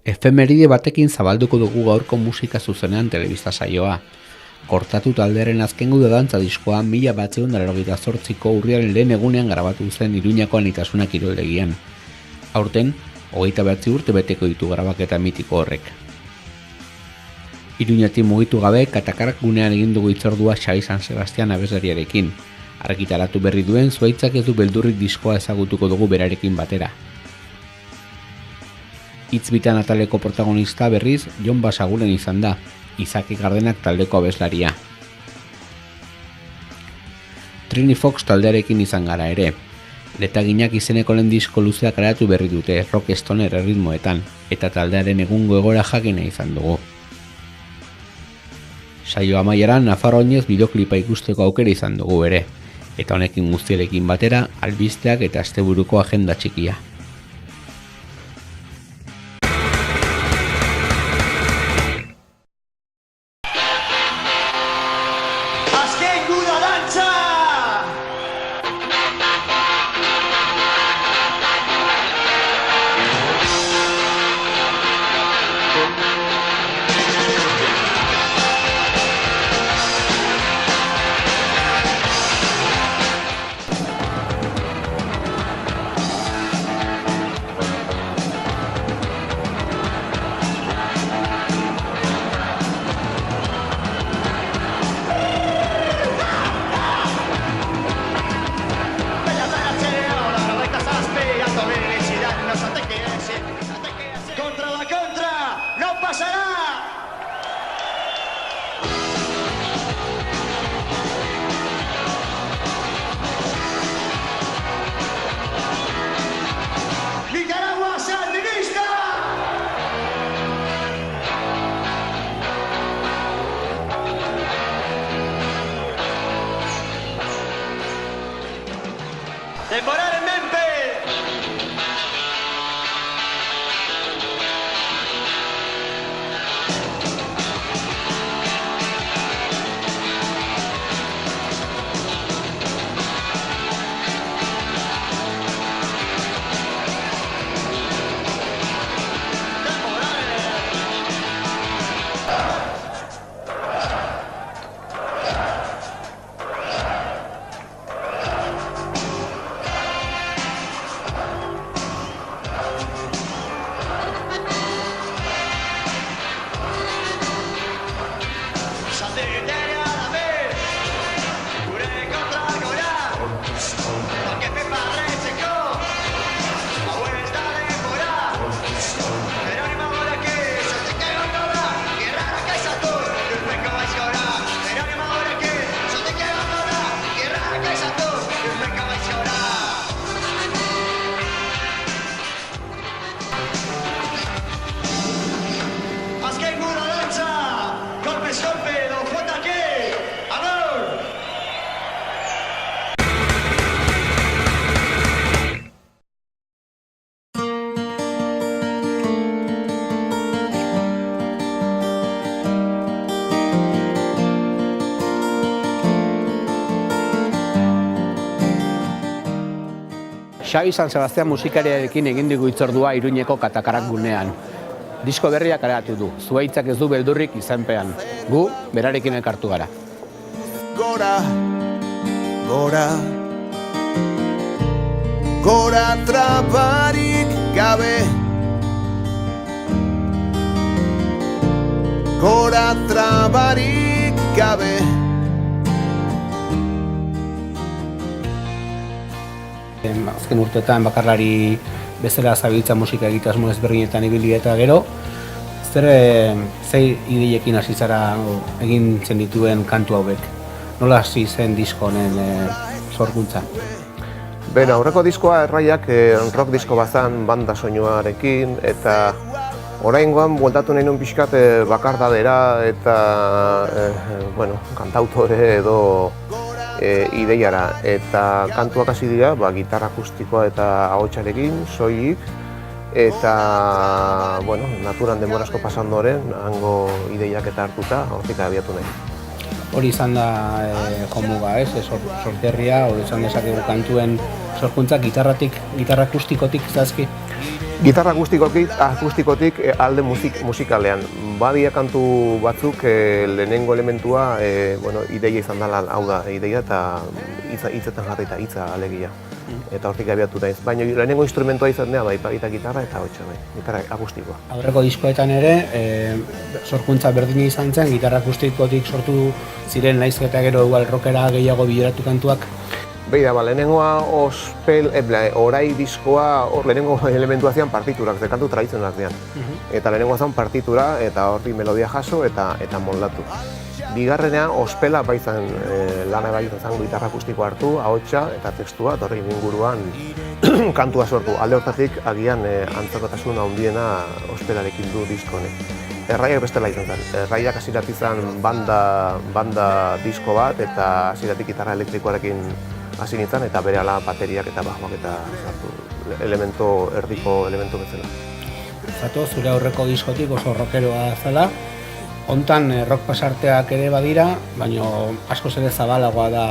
Efemeride batekin zabalduko dugu gaurko musika zuzenean telebista saioa. Kortatu taldearen azkengo dantza diskoa 1988ko urriaren lehen egunean grabatu zen Iruñako Anitasuna kiroldegian. Aurten, 29 urte beteko ditu grabaketa mitiko horrek. Iruñatik mugitu gabe, Katakarak gunean egin dugu hitzordua Xabi San Sebastian abeslariarekin. Argitaratu berri duen Zuhaitzak ez du beldurrik diskoa ezagutuko dugu berarekin batera. Hitz bitan ataleko protagonista berriz Jon Basaguren izan da, Izaki Gardenak taldeko abeslaria. Trini Fox taldearekin izan gara ere. Letaginak izeneko lehen disko luzea kareatu berri dute rock stoner erritmoetan, eta taldearen egungo egora jakina izan dugu. Saio amaieran Nafarro oinez bideoklipa ikusteko aukera izan dugu ere, eta honekin guztiarekin batera albisteak eta asteburuko agenda txikia. Xabi San Sebastian musikariarekin egin dugu hitzordua Iruñeko Katakarak gunean. Disko berriak kareatu du, Zuhaitzak ez du beldurrik izenpean. Gu, berarekin elkartu gara. Gora, gora, gora trabarik gabe, gora trabarik gabe. Azken urteetan bakarlari bezala zabiltza musika egitasmo ezberdinetan ibili eta gero, zer ideiekin hasi zara egin zen dituen kantu hauek? Nola hasi zen disko honen sorkuntza? Beno, aurreko diskoa erraiak rock disko bazan banda soinuarekin eta oraingoan bueltatu nahi nuen pixkat bakardadera eta kantautore edo ideiara, eta kantuak hasi dira, gitarra akustikoa eta ahotsarekin, soilik, eta, naturan denbora asko pasan doren, hango ideiak eta hartuta, hortik abiatu nahi. hori izan da jomuga, ez? Sorterria, hori izan dezakegu kantuen sorkuntza gitarra akustikotik zazki? Gitarra akustikotik alde musikalean. Badia kantu batzuk lehenengo elementua ideia izan dela, hau da, ideia eta hitzetan jarri eta hitza alegia. Eta hortik abiatu naiz. Baina lehenengo instrumentua izan dela, baita gitarra eta hotxa, gitarra akustikoa. Aurreko diskoetan ere, sorkuntza berdina izan zen, gitarra akustikotik sortu ziren naiz eta gero igual rockera gehiago bideratu kantuak. Beida, lehenengoa orai diskoa, lehenengo elementua zian partiturak, ze kantu tradizionalak dian. Eta lehenengoa zen partitura eta hortik melodia jaso eta moldatu. Bigarrenean, ospela baizan lana zen gitarra akustikoa hartu, ahotsa eta tekstua, eta horrein inguruan kantua sortu. Alde hortatik, agian antzokotasun handiena ospelarekin du disko honek. Erraiak bestela izan zen. Erraiak hasieratik izan banda disko bat, eta hasieratik gitarra elektrikoarekin hasi nintzen, eta berehala bateriak eta bajoak eta sartu erdiko elementu bezala. Zato, zure aurreko diskotik oso rockeroa zela. Hontan rock pasarteak ere badira, baina askoz ere zabalagoa da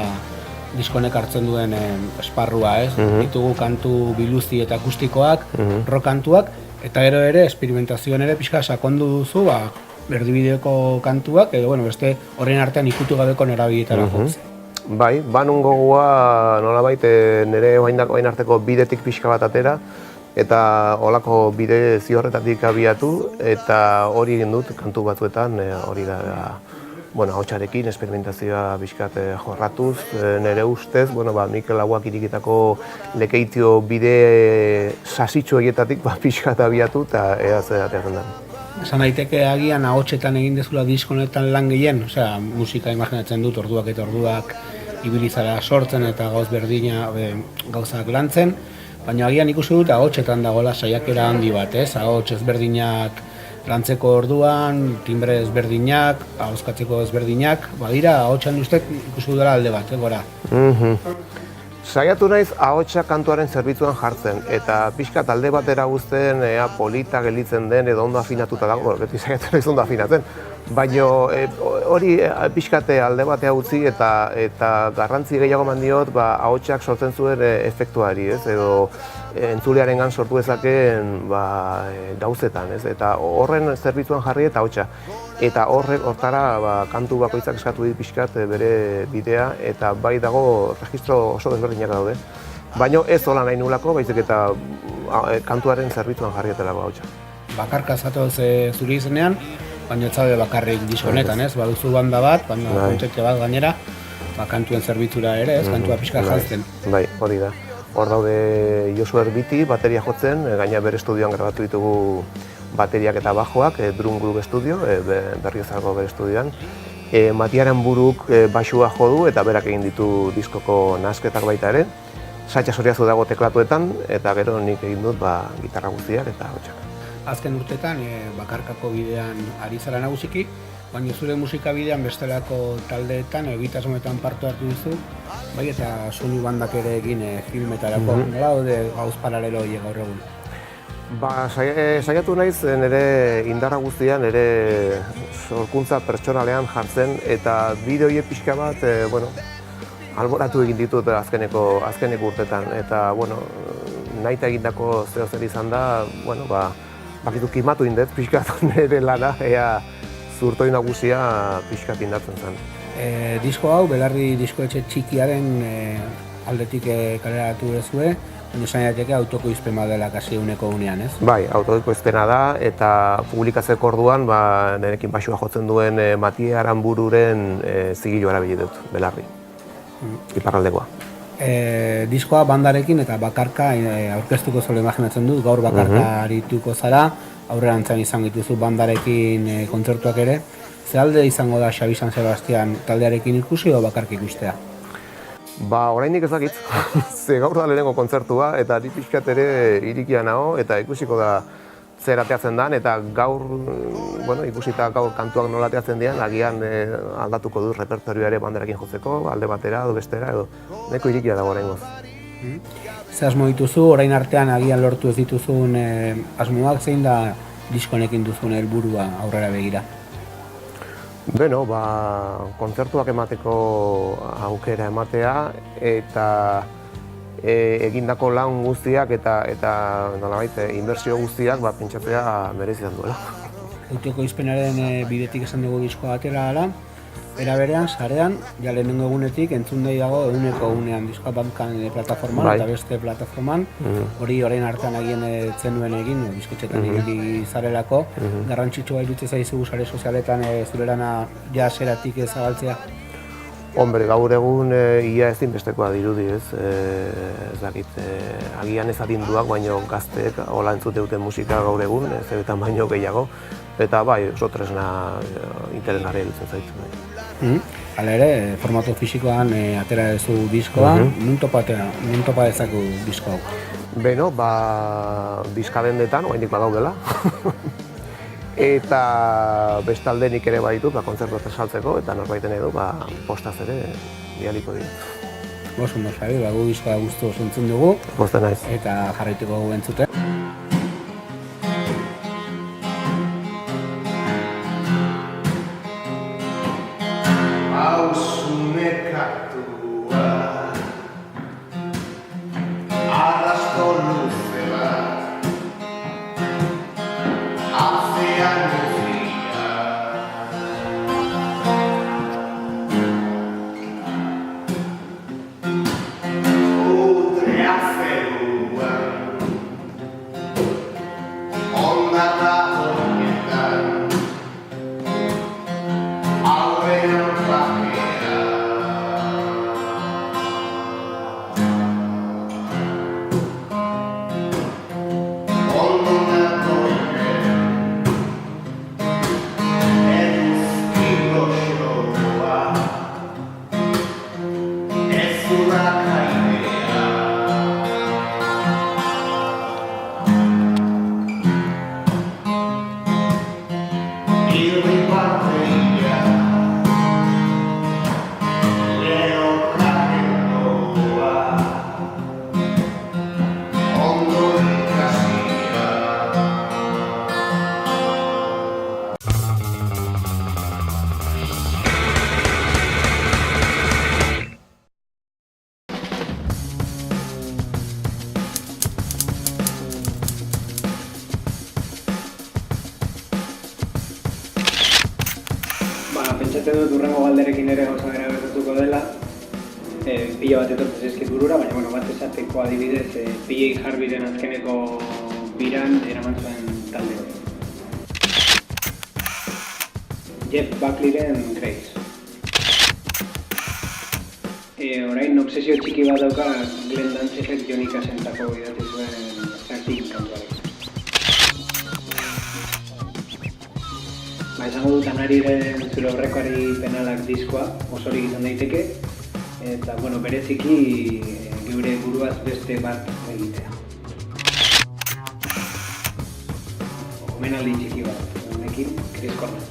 diskonek hartzen duen esparrua, ez? Ditugu kantu biluzi eta akustikoak, rock kantuak, eta gero ere esperimentazioan ere pixka sakondu duzu, erdibideoko kantuak, edo beste horren artean ikutu gabeko norabideetara jotzen. Bai, banun gogoa nolabait nire orain arteko bidetik pixka bat atera, eta holako bide ziorretatik abiatu, eta hori egin dut kantu batzuetan, hori da, ahotsarekin, esperimentazioa pixkat jorratuz, nire ustez, Mikel Lauak irikitako lekeitio bide sasitxo horietatik pixkat abiatu, eta ea zer ateatzen da. Esan daiteke agian ahotsetan egin dezula diskonetan lan gehien, osea, musika imaginatzen dut orduak eta orduak ibilizara sortzen eta gauzak lantzen, baina agian ikusi dut ahotsetan dagoela saiakera handi bat, ez? Ahots ezberdinak lantzeko orduan, timbre ezberdinak, ahoskatzeko ezberdinak, badira ahotsan ustez ikusi dut alde bat, gora. Saiatu naiz ahotsa kantuaren zerbitzuan jartzen, eta pixkat alde batera guztien polita gelditzen den edo ondo afinatuta dago, beti saiatu naiz ondo afinatzen. Baina hori pixkate alde batea utzi eta garrantzi gehiago eman diot ahotsak sortzen zuen efektuari, ez? Edo entzulearengan sortu dezakeen gauzetan, ez? Eta horren zerbitzuan jarri eta ahotsa. Eta hortara kantu bakoitzak eskatu dit pixkat bere bidea, eta bai dago registro oso desberdinak daude. Baina ez hola nahi nulako, baizik eta kantuaren zerbitzuan jarri etelako ahotsa. Bakarka zatoz zuri izenean, baina ez zaude bakarrik disko honetan, ez? Baduzu banda bat, banda kontzeptu bat gainera, kantuen zerbitzura ere, ez? Kantua pixka jantzen. Bai, hori da. Hor daude Josu Erbiti, bateria jotzen, gaina bere estudioan grabatu ditugu bateriak eta bajoak, Drum Group Studio, Berriozarko bere estudioan. Matiaren buruk baxua jo du eta berak egin ditu diskoko nahasketak baita ere. Satxa Soriazu dago teklatuetan, eta gero nik egin dut gitarra guztiak eta ahotsak. Azken urtetan bakarkako bidean ari zara nagusiki, baina zure musika bidean bestelako taldeetan egitasmoetan parte hartu duzu, bai eta soinu bandak ere egin filmetarako. Nola daude gauz paralelo horiek gaur egun? Saiatu naiz nire indarra guztian, nire sorkuntza pertsonalean jartzen, eta bideo horiek pixka bat, alboratu egin ditut azkeneko urtetan, eta nahi eta egindako zer izan da, bakitu kimatu indet pixkat nire lana, ea zurtoi nagusia pixkat indatzen zen. Disko hau, Belarri diskoetxe txikiaren aldetik kaleratu duzue, baina esan daiteke autokoizpen bat dela kasi uneko unean, ez? Bai, autokoizpena da, eta publikatzeko orduan nirekin baxua jotzen duen Mati Aranbururen zigiloa erabili dut, Belarri, iparraldekoa. Diskoa bandarekin eta bakarka aurkeztuko zole imaginatzen dut, gaur bakarka arituko zara, aurrerantzan izan dituzu bandarekin kontzertuak ere. Ze alde izango da Xabi San Sebastian taldearekin ikusi edo bakarka ikustea? Oraindik ez dakit, ze gaur da lehenengo kontzertua eta ni pixkat ere irikia nago eta ikusiko da zer ateatzen den, eta gaur, ikusita gaur kantuak nola ateatzen dian, agian aldatuko du repertorioa ere bandarekin jotzeko, alde batera edo bestera edo neko irikia dago oraingoz. Ze asmo dituzu, orain artean agian lortu ez dituzun asmoak, zein da diskonekin duzun helburua aurrera begira? Beno, kontzertuak emateko aukera ematea eta egindako lan guztiak eta nolabait inbertsio guztiak pentsatzea merezi izan duela. Euteko izpenaren bidetik esan dugu diskoa atera ala, era berean, sarean, ja lehenengo egunetik entzun nahi dago eguneko egunean diskoa Bandcamp plataforman eta beste plataforman. Hori orain hartan agien zenuen egin, bizkotxetan ibili zarelako. Garrantzitsua iruditzen zaizu sare sozialetan zurerana ja zeratik zabaltzea? Hombre, gaur egun ia ezinbestekoa dirudi, ez dakit, agian ez adinduak, baino gazteek hola entzute duten musika gaur egun, zebetan baino gehiago, eta bai, oso tresna interesgarria iruditzen zaitu. Hala ere, formato fisikoan atera duzu diskoa, nun topa dezaku disko hau? Beno, diska dendetan, oraindik badaudela. Eta bestalde nik ere baditut, kontzertuak saltzeko, eta norbaiten edo, postaz ere bialiko ditut. Oso ondo, Xabi, gu diskoa guztu oso entzun dugu. Pozten naiz. Eta jarraituko dugu entzuten. Pentsatzen dut urrengo galderekin ere gauza bera gertatuko dela, pila bat etortzen zaizkit burura, baina bat esateko adibidez, PJ Harveyren azkeneko biran eraman zuen talde hori. Jeff Buckleyren Grace. Orain obsesio txiki bat dauka Glenn Danzigek Johnny Cassentako idatzi zuen Starting kantuarekin. Esango dut Anariren zure horrekoari penalak diskoa, osorik izan daiteke, eta bereziki geure buruaz beste bat egitea. Omenaldi txiki bat, honekin Chris Cornell.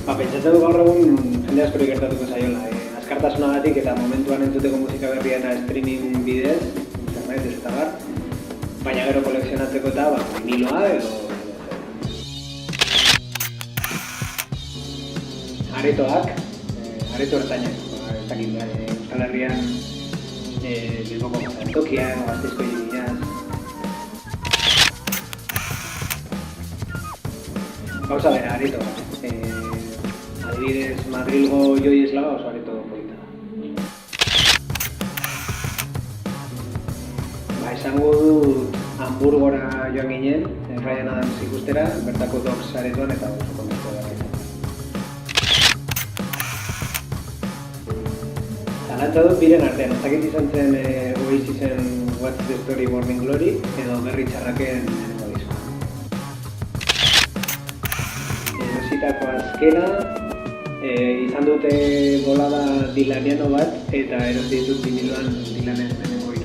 Pentsatzen du gaur egun jende askori gertatuko zaiola, azkartasunagatik eta momentuan entzuteko musika berria eta streaming bidez, internet ez eta bar, baina gero kolekzionatzeko eta viniloa edo aretoak, areto ertainak, ez dakit, Euskal Herrian Bilboko Jantokian, Gasteizko Iribian. Gauza bera, aretoak. Adibidez, Madrilgo Joi Eslaba oso areto polita da. Esango dut Hamburgora joan ginen, Bryan Adams ikustera, bertako Dogs aretoan eta oso kontako da. Zalantza dut biren artean, ezakit izan zen Oasisen What's the Story Morning Glory edo Berri Txarraken lehenengo diskoa. Erositako azkena, izan dute bolada Dylaniano bat eta erosi ditut viniloan Dylanen lehenengo diskoa.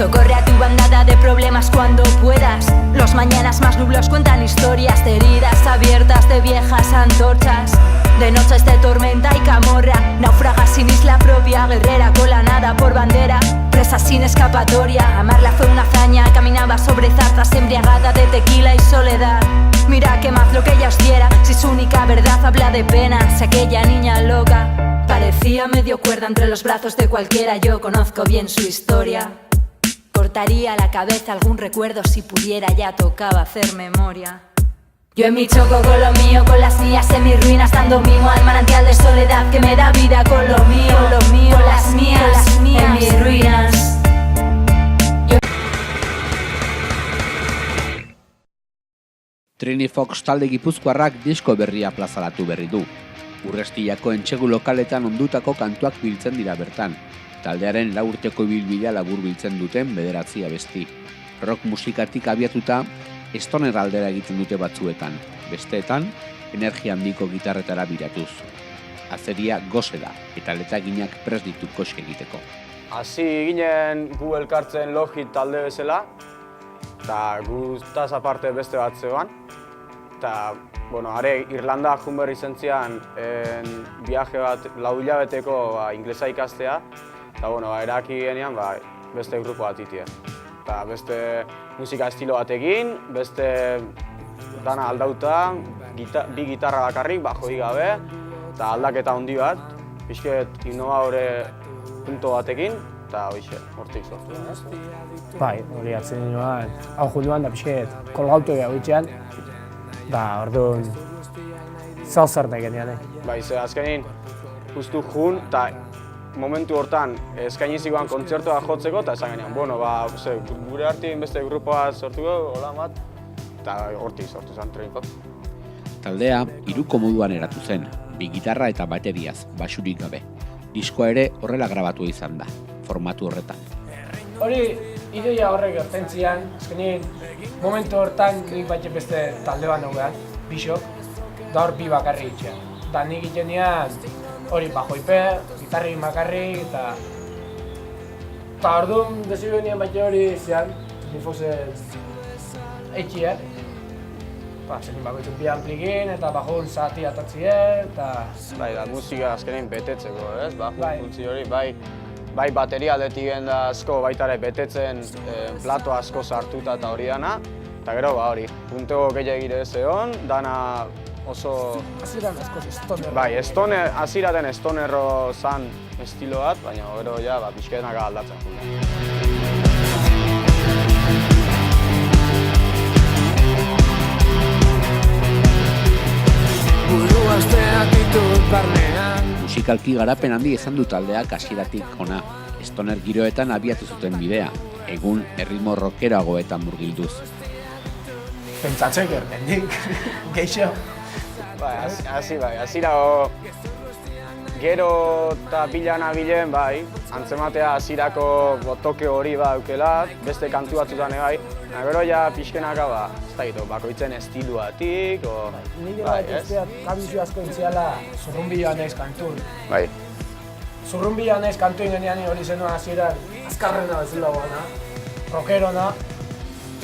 Socorre a tu bandada de problemas cuando puedas. Los mañanas más nublados cuentan historias de heridas abiertas de viejas antorchas. De noches de tormenta y camorra, naufraga sin isla propia, guerrera con la nada por bandera, presa sin escapatoria. Amarla fue una hazaña, caminaba sobre zarzas embriagada de tequila y soledad. Mira qué más lo que ella os diera, si su única verdad habla de pena. Si aquella niña loca parecía medio cuerda entre los brazos de cualquiera, yo conozco bien su historia. Cortaría la cabeza algún recuerdo si pudiera, ya tocaba hacer memoria. Yo en mi choco con lo mío, con las mías en mis ruinas, dando mimo al manantial de soledad que me da vida con lo mío, con las mías, en mis ruinas. Trini Fox talde gipuzkoarrak disko berria plazaratu berri du. Urrestillako entsegu lokaletan ondutako kantuak biltzen dira bertan. Taldearen 4 urteko ibilbidea labur biltzen duten 9 abesti. Rock musikatik abiatuta, stoner aldera egiten dute batzuetan, besteetan, energia handiko gitarretara biratuz. Azeria goze da, eta letaginak prest ditu koxe egiteko. Hasi ginen gu elkartzen Logit talde bezala, eta guztaz aparte beste bat zegoan. Eta, are Irlanda joan berri zentzian viaje bat 4 hilabeteko inglesa ikastea, eta eraki genean beste grupo bat itia. Eta beste musika estilo batekin, beste dana aldauta, bi gitarra bakarrik, bajoi gabe, eta aldaketa handi bat, pixket innovadore punto batekin, eta hortik sortu. Bai, hori atzen nioan, hau junduan da pixket kolgautu ega bitxean, da orduan zauzarte genean. Bai, ze azkenin justu jun, eta momentu hortan eskainizikoan kontzertua jotzeko, eta esan genean, gure artin beste grupoa sortuko, hola bat, eta hortik sortu zen Trini Fox. Taldea 3 moduan eratu zen, 2 gitarra eta bateriaz, basurik gabe. Diskoa ere horrela grabatu izan da, formatu horretan. Hori, ideia horrek gertentzian, azkenin, momentu hortan nik baita beste talde bat naugean, Bishop, da hor 2 bakarrik itxean. Da nik itenean hori bajoipe, gitarrik bakarrik, eta orduan desidu nien baita hori zean, Trini Foxen eitxien. Zenin bakoitzen 2 amplikin, eta bajun zati atatzien, eta... Bai, da musika azkenin betetzeko, ez? Bajun funtzi hori, bai bateria aldetik da asko baitare betetzen plato asko sartuta eta hori dana. Eta gero, hori, punteko gehiagire ez egon, dana oso... Hasieran askoz stoner. Bai, hasiraten stonerro zan estilo bat, baina gero ja pixkenaka aldatzen. Musikalki garapen handi izan du taldeak hasieratik hona. Stoner giroetan abiatu zuten bidea, egun erritmo rockeroagoetan murgilduz. Pentsatzen germendik, geixo. Bai, hasira gero eta bilen, bai, antzematea hasirako toke hori aukela, beste kantu batzutan bai, gero ja pixkenaka ez da gitu, bakoitzen estiluatik, Nire bat kabizio asko intziala zurrunbiloan naiz kantun. Bai. Zurrunbiloan naiz kantu ingenean hori zenuen hasieran azkarrena bezala guana, rockerona,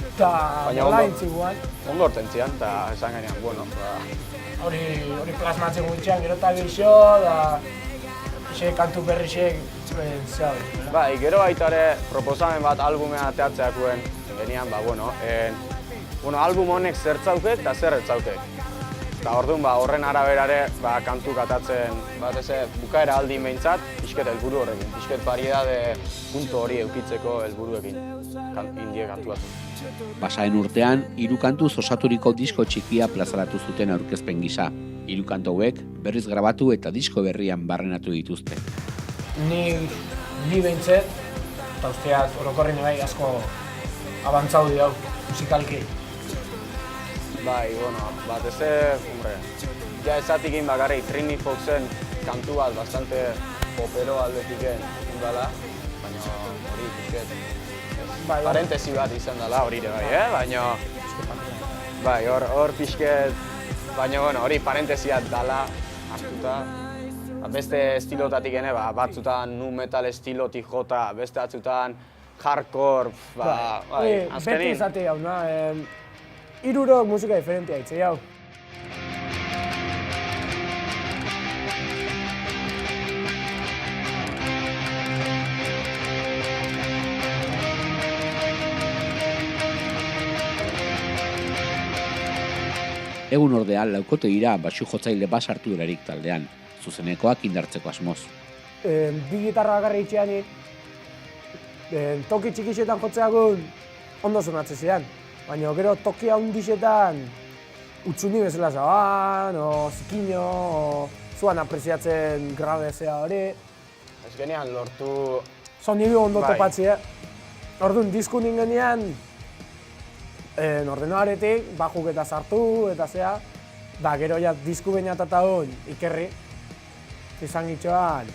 eta nola intziguan. Ondo hortentzian, eta esan genean, bueno, hori plasmatzen gutxean, gero eta geixo, da kantu berrixek, zehabe. Bai, gero baita ere proposamen bat albumea teatzeakuen genean, album honek zertzaukek eta zer etzaukek. Eta orduan horren araberare kantu katatzen, bukaera aldin behintzat, pixket helburu horrekin, pixket variedade punto hori eukitzeko helburuekin, indie kantu batzu. Pasaen urtean, 3 kantuz osaturiko disko txikia plazaratu zuten aurkezpen gisa. 3 kantu hauek berriz grabatu eta disko berrian barrenatu dituzte. Ni behintzet, eta usteat orokorrin bai asko abantzau diau musikalki. Bai, batez ja esatik bakarrik Trini Foxen kantu bat bastante popero aldetiken indala, baina hori pixket parentesi bat izan dela hori bai, baina bai, hor pixket, baina hori parentesiat dala hartuta. Beste estilotatik ene, batzutan nu metal estilotik jota, beste batzutan hardcore, azkenin. Beti izate hau, irurok musika diferentia hitze hau. Egun ordea, laukotegira baxu jotzaile bat sartu erarik taldean, zuzenekoak indartzeko asmoz. Bi gitarra bakarri itxeanik, toki txikixetan jotzeakun ondo sonatzen zidan. Baina gero toki handixetan utzuni bezala zaban, zikino, zuan apreziatzen grabezea hori. Ez genean lortu... Sonidu ondo topatzea. Orduan, disku ningenean, ordenadorretik, bajuk eta sartu eta zea, da gero ja disku bainatata hon ikerri, izan gitxoan,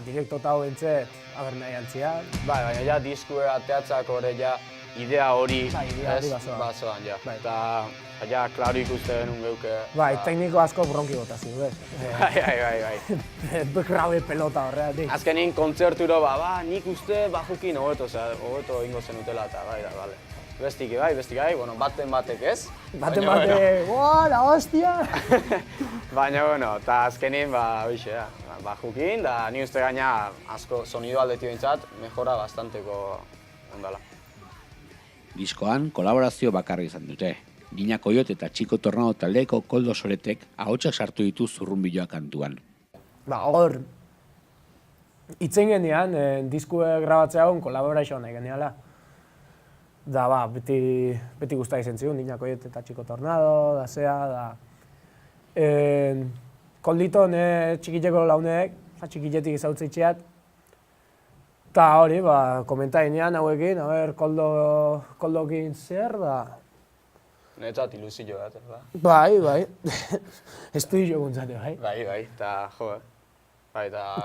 direkto eta hau entzet, aber nahi antzian. Baina ja disku ateatzak hori ja idea hori bazoan, ja. Eta ja, klaro ikuste genuen geuke... Bai, tekniko asko bronki botazio, bez? Bai. Grabe pelota horreatik. Azkenin kontzerturo, nik uste bajukin hobeto ingo zenutela eta bai da, bale. Bestik bai, baten batek ez. Baten batek, la hostia! Baina, eta azkenin, bajukin, da ni uste gaina asko sonido aldeti bintzat, mejora bastanteko ondala. Diskoan, kolaborazio bakarri izan dute. Gina Koiot eta Txiko Tornado taldeko Koldo Soretek ahotsak sartu ditu Zurrunbiloa kantuan. Hor, itzen genean, diskue grabatzea hon kolaborazioa nahi geneala. Da, beti guztai izan zigun, Gina Koiot eta Txiko Tornado, da zea, da... Koldito, txikiteko launek, txikitetik izautzeitxeat. Eta hori, komenta ginean hauekin, Koldokin zer, da... Netzat ilusio bat, Bai. Estudio guntzate, bai. Bai, eta jo,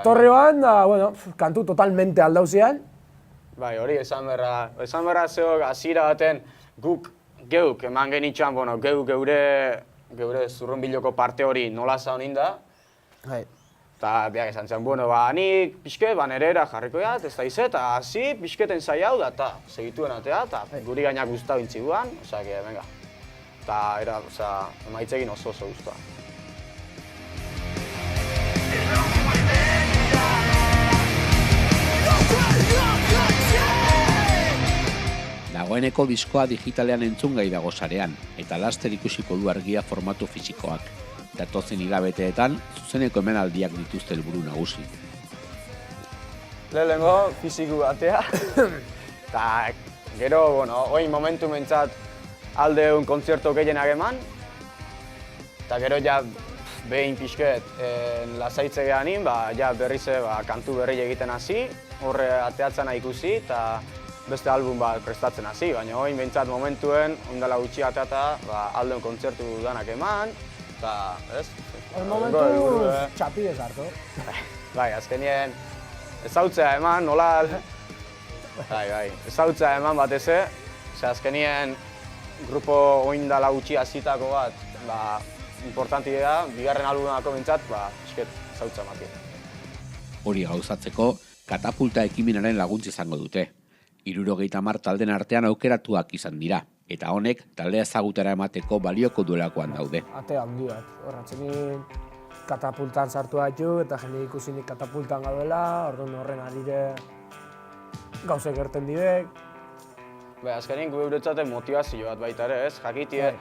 Torreoan, da, kantu totalmente aldauzean. Bai, hori, esan berra zeok, hasiera baten geuk eman genitxan, geure Zurrunbiloko parte hori nola zaunin da. Bai. Eta biak esan zen, nik pixket, nerera jarriko jat, ez da izet, eta hasi pixketen zai hau da, eta segituen atea, eta guri gainak guztau intziguan, osea, venga. Eta, emaitzekin oso guztua. Dagoeneko diskoa digitalean entzungai dago sarean, eta laster ikusiko du argia formatu fisikoak. Datozen hilabeteetan, zuzeneko emanaldiak dituzte helburu nagusi. Lehenengo fiziku batea, eta gero, oin momentu mentzat aldeun kontzertu gehienak eman, eta gero ja behin pixket lasaitze gehanin, berrize kantu berri egiten hasi, horre ateatzen ikusi, eta beste album bat prestatzen hasi, baina oin behintzat momentuen, ondala gutxi ateata, aldeun kontzertu danak eman, eta ez? Hor momentu txapidez hartu. Bai, azkenien ezautzea eman, nola... Bai, ezautzea eman batez, azkenien grupo oindala gutxi hasitako bat, importanti da, bigarren albumako bintzat, esket ezautzea ematea. Hori gauzatzeko, Katapulta ekimenaren laguntza izango dute. 70 talden artean aukeratuak izan dira, eta honek taldea ezagutara emateko balioko duelakoan daude. Ate handi bat, horratzekin Katapultan sartu haitu eta jende ikusinik Katapultan gaudela, orduan horren arire gauzek gerten didek. Azkenin gure guretzate motivazio bat baita ere, ez? Jakitie,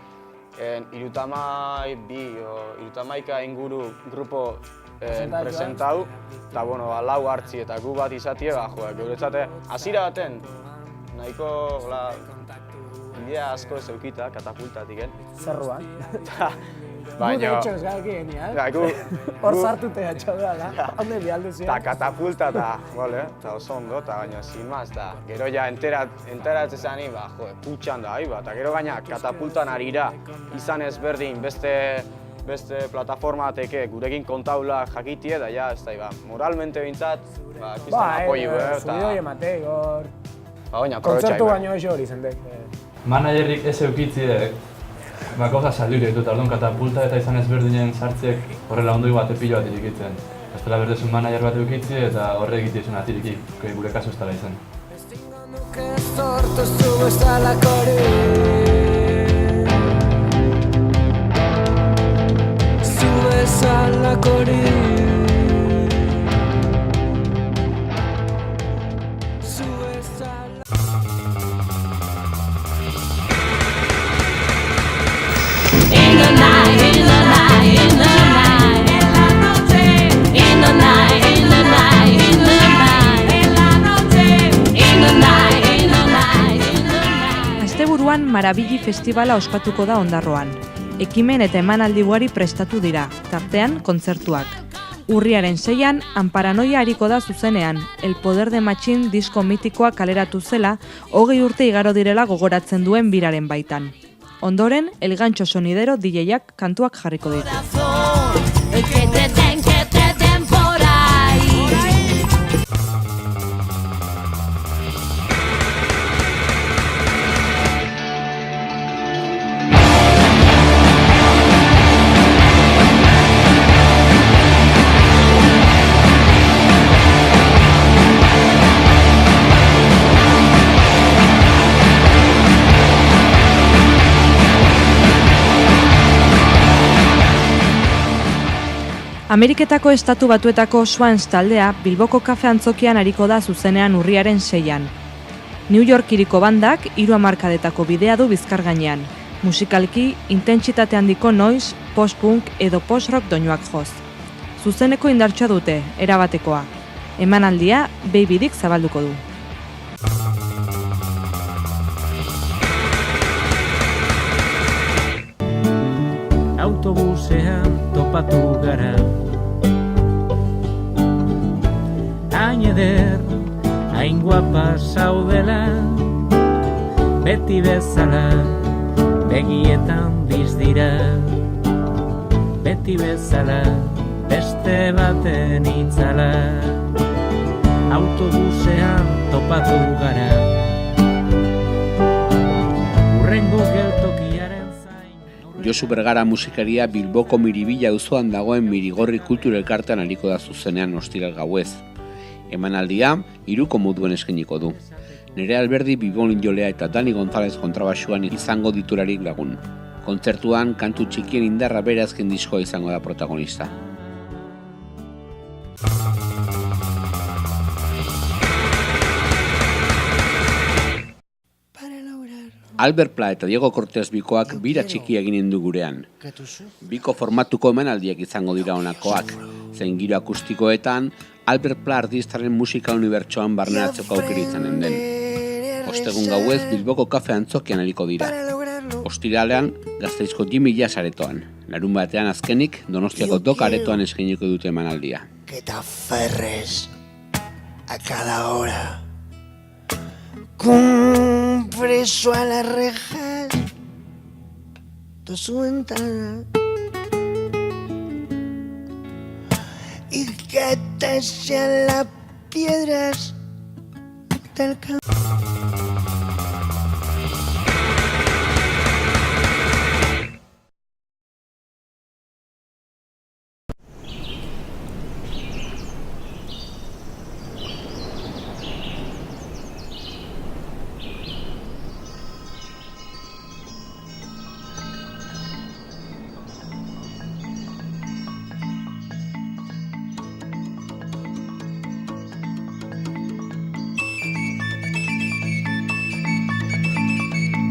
72 inguru grupo presentau, eta lau hartzi eta gu bat izatie, guretzate hasira baten, nahiko idea asko ez eukita, Katapultatik, Zerruan. Baina... Gu deitxo ez gaiki genial. Hor sartute atxau dela, hande bialdu ziren. Eta Katapulta eta oso ondo, eta baina sin maz, eta gero ja enteratzen zani, putxan da, eta gero gaina Katapultan arira izan ezberdin beste plataforma bateke gurekin kontaula jakitie, da ja, ez da, moralmente bintzat, kristan apoiu, eta... Subidoi emateik, hor... Kontzertu baino eixo hori zendek. Managerrik ez eukitziek, gauza saldure ditut, orduan Katapulta eta izan ezberdinen sartziek horrela ondoi bat epilo bat irikitzen. Bestela berdezun manager bat eukitzi eta horre egitizun atirikik, gure kasu ez dela izan. Asteburuan Marabili Festivala ospatuko da Ondarroan. Ekimen eta emanaldi ugari prestatu dira, tartean kontzertuak. Urriaren 6an, Anparanoia ariko da zuzenean, El Poder de Matxin disko mitikoa kaleratu zela, 20 urte igaro direla gogoratzen duen biraren baitan. Ondoren, El Gancho Sonidero DJak kantuak jarriko ditu. Ameriketako Estatu Batuetako Swans taldea Bilboko kafe antzokian ariko da zuzenean urriaren 6an. New York iriko bandak 3 hamarkadetako bidea du bizkar gainean. Musikalki, intentsitate handiko noise, post-punk edo post-rock doinuak joz. Zuzeneko indartsua dute, erabatekoa. Emanaldia Baby Dick zabalduko du. Autobusean topatu gara, hain eder, hain guapa zaudela, beti bezala, begietan dizdira, beti bezala, beste baten itzala. Autobusean topatu gara, urrengo geltokiaren zain. Josu Bergara musikaria Bilboko Miribilla auzoan dagoen Mirigorri Kultur Elkartean ariko da zuzenean ostiral gauez. Emanaldia 3 moduen eskainiko du. Nerea Alberdi bibolinjolea eta Dani González kontrabasuan izango ditularik lagun. Kontzertuan kantu txikien indarra bere azken diskoa izango da protagonista. Albert Pla eta Diego Cortés bikoak bira txiki eginen du gurean. Biko formatuko emanaldiak izango dira honakoak, zein giro akustikoetan Albert Pla artistaren musika unibertsoan barneratzeko aukera izanen den. Ostegun gauez Bilboko kafe antzokian eriko dira. Ostiralean Gasteizko Jimmy Jazz aretoan. Larun batean azkenik Donostiako Dok aretoan eskainiko dute emanaldia. Que te aferres a cada hora. Como un preso a las rejas de su ventana. Y que te sean las piedras del camino.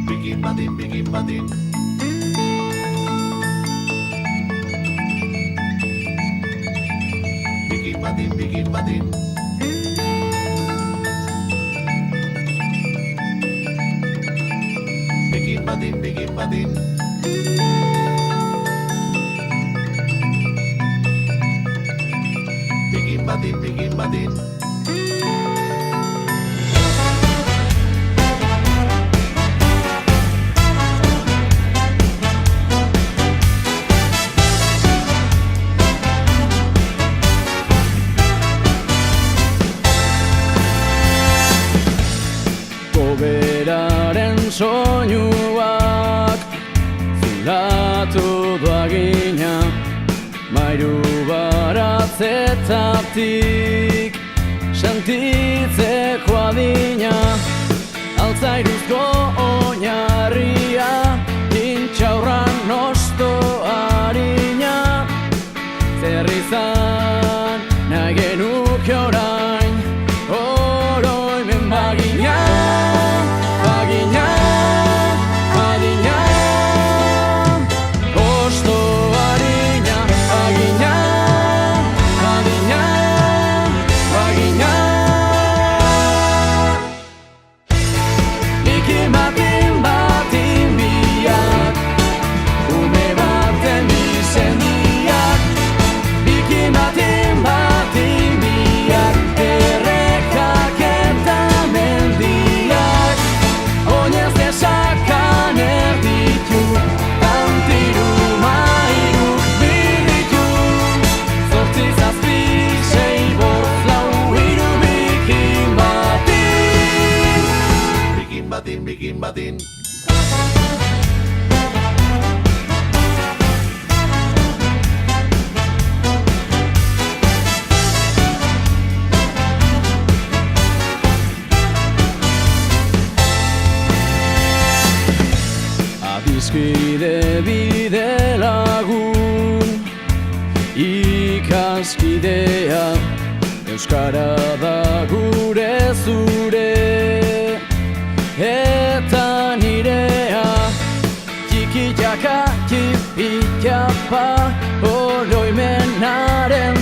Biggie Badin. Biggie Badin. Biggie Badin. Biggie Badin. Biggie Badin. Biggie Badin. Biggie Badin. Beraren soinuak zulatu doagina, mairu baratzetatik sentitzeko adina, altzairuzko oinarria, intxaurran nosto harina, zer izan nahi genuke orain, oroimen bagina. Biggie Badin. Adiskide bide lagun, ikaskidea, euskara da gure zure. Eta nirea, txiki jaka, txipi japa, oroimenaren